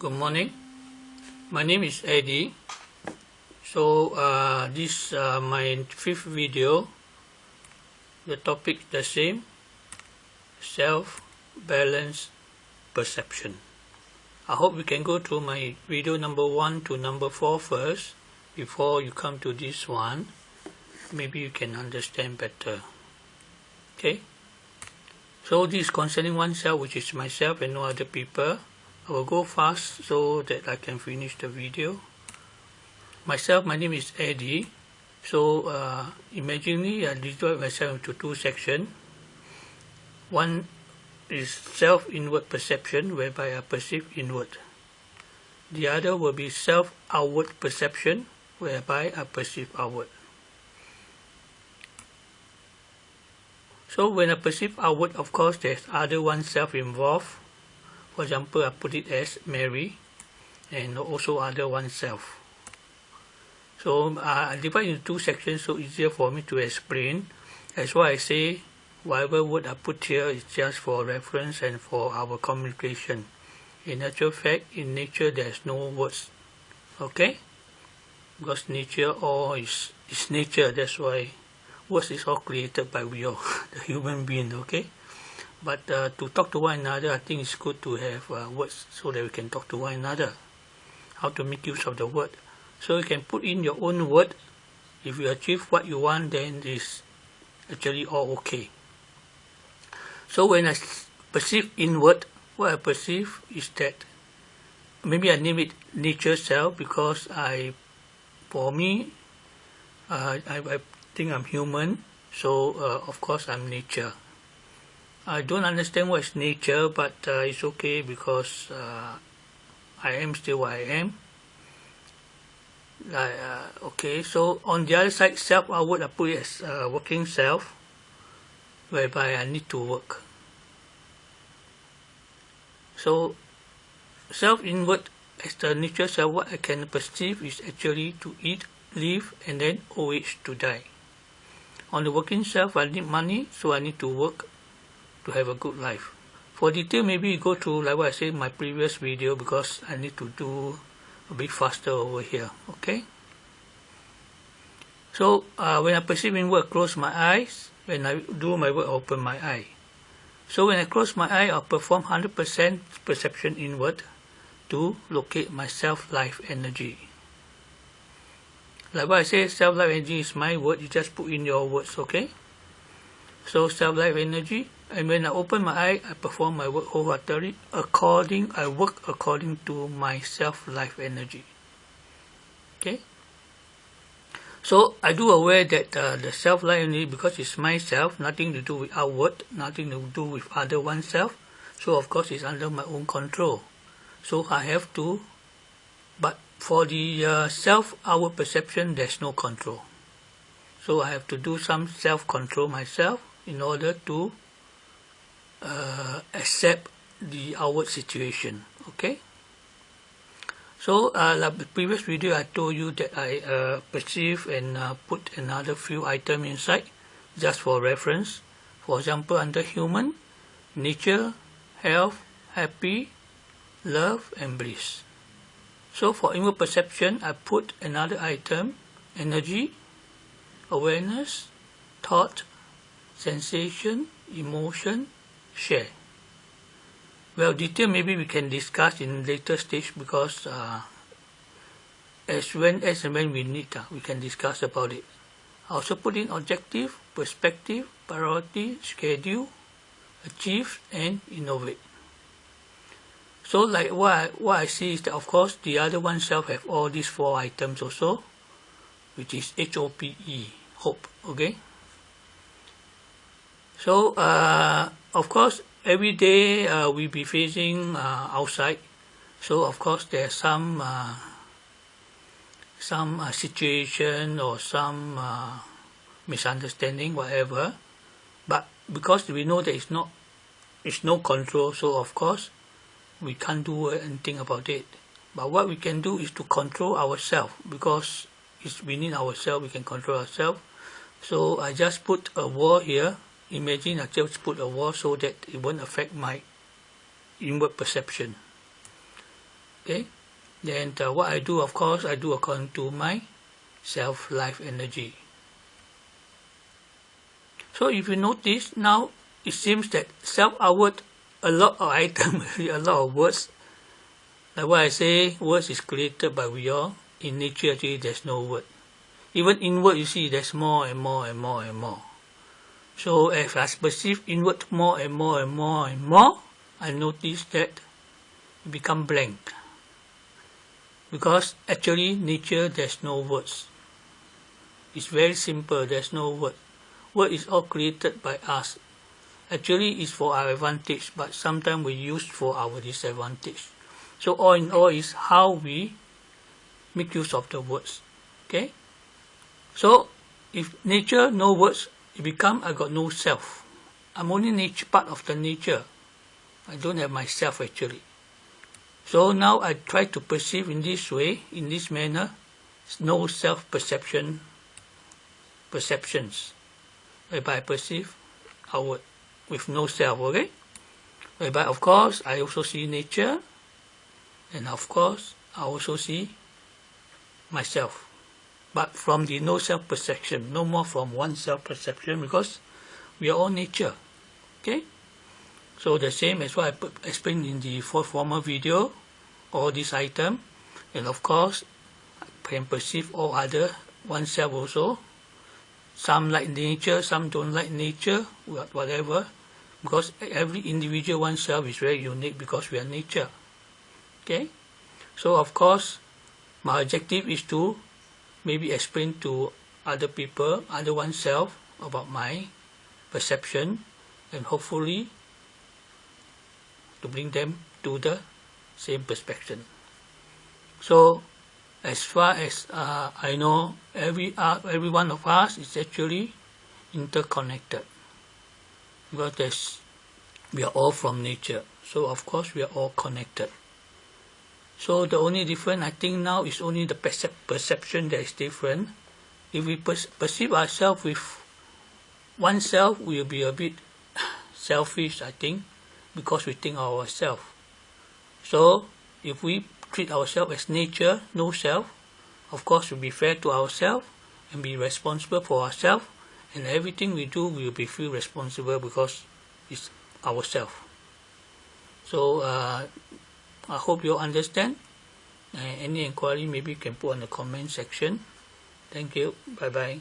Good morning. My name is Eddie. So this my fifth video. The topic is the same: self-balance perception. I hope we can go through my video number 1 to number 4 first before you come to this one. Maybe you can understand better. Okay. So this is concerning oneself, which is myself and no other people. I will go fast so that I can finish the video. Myself, my name is Eddie. So imaginally I divide myself into two sections. One is self-inward perception, whereby I perceive inward. The other will be self-outward perception, whereby I perceive outward. So when I perceive outward, of course, there's other oneself involved. For example, I put it as Mary, and also other oneself. So I divide into two sections so easier for me to explain. That's why I say whatever word I put here is just for reference and for our communication. In actual fact, in nature there's no words. Okay? Because nature all is nature, that's why words is all created by we all, the human being, okay? But to talk to one another, I think it's good to have words so that we can talk to one another. How to make use of the word. So you can put in your own word. If you achieve what you want, then it's actually all okay. So when I perceive inward, what I perceive is that, maybe I name it nature self, because for me, I think I'm human, so of course I'm nature. I don't understand what is nature, but it's okay because I am still what I am. Okay, so on the other side, self-outward, I put it as working self, whereby I need to work. So self-inward, as the nature self, what I can perceive is actually to eat, live, and then old age to die. On the working self, I need money, so I need to work to have a good life. For detail, maybe you go through, like what I said in my previous video, because I need to do a bit faster over here. Okay. So when I perceive inward, I close my eyes. When I do my work, I open my eye. So when I close my eye, I'll perform 100% perception inward to locate my self-life energy. Like what I say, self-life energy is my word. You just put in your words, okay? So self-life energy, and when I open my eye, I perform my work wholeheartedly. I work according to my self-life energy. Okay. So I do aware that the self-life energy, because it's myself, nothing to do with outward, nothing to do with other oneself. So of course it's under my own control. So I have to, but for the self-outward perception, there's no control. So I have to do some self-control myself in order to accept the outward situation. Okay. So like the previous video, I told you that I perceive and put another few items inside just for reference. For example, under human, nature, health, happy, love, and bliss. So for inward perception, I put another item: energy, awareness, thought, sensation, emotion, share. Well, detail maybe we can discuss in later stage, because as and when we need, we can discuss about it. I also put in objective, perspective, priority, schedule, achieve, and innovate. So like what I see is that, of course, the other oneself have all these 4 items also, which is HOPE, hope. Okay. So of course, every day we be facing outside. So of course there's some situation or some misunderstanding, whatever. But because we know that it's no control, so of course we can't do anything about it. But what we can do is to control ourselves, because it's within ourselves, we can control ourselves. So I just put a wall here. Imagine I just put a wall so that it won't affect my inward perception. Okay, then what I do, of course, I do according to my self-life energy. So if you notice now, it seems that self-outward, a lot of items, a lot of words. Like what I say, words is created by we all. In nature, actually, there's no word. Even inward, you see, there's more and more and more and more. So as I perceive inward more and more and more and more, I notice that it become blank. Because actually, nature, there's no words. It's very simple, there's no word. Word is all created by us. Actually, it's for our advantage, but sometimes we use for our disadvantage. So all in all is how we make use of the words. Okay? So if nature, no words, it become I got no self. I'm only nature, part of the nature. I don't have myself actually. So now I try to perceive in this way, in this manner, no self-perceptions, whereby I perceive outward with no self, okay? Whereby of course I also see nature, and of course I also see myself. But from the no self-perception, no more from one self-perception, because we are all nature, okay? So the same as what I explained in the former video, all this item, and of course I can perceive all other oneself also. Some like nature, some don't like nature, whatever, because every individual oneself is very unique because we are nature. Okay, so of course my objective is to maybe explain to other people, other oneself, about my perception, and hopefully to bring them to the same perspective. So as far as I know, every one of us is actually interconnected, because we are all from nature, so of course we are all connected. So the only difference I think now is only the perception that is different. If we perceive ourselves with oneself, we will be a bit selfish, I think, because we think of ourselves. So if we treat ourselves as nature, no self, of course we'll be fair to ourselves and be responsible for ourselves, and everything we do we will be feel responsible because it's ourselves. So I hope you understand. Any inquiry maybe you can put on the comment section. Thank you. Bye bye.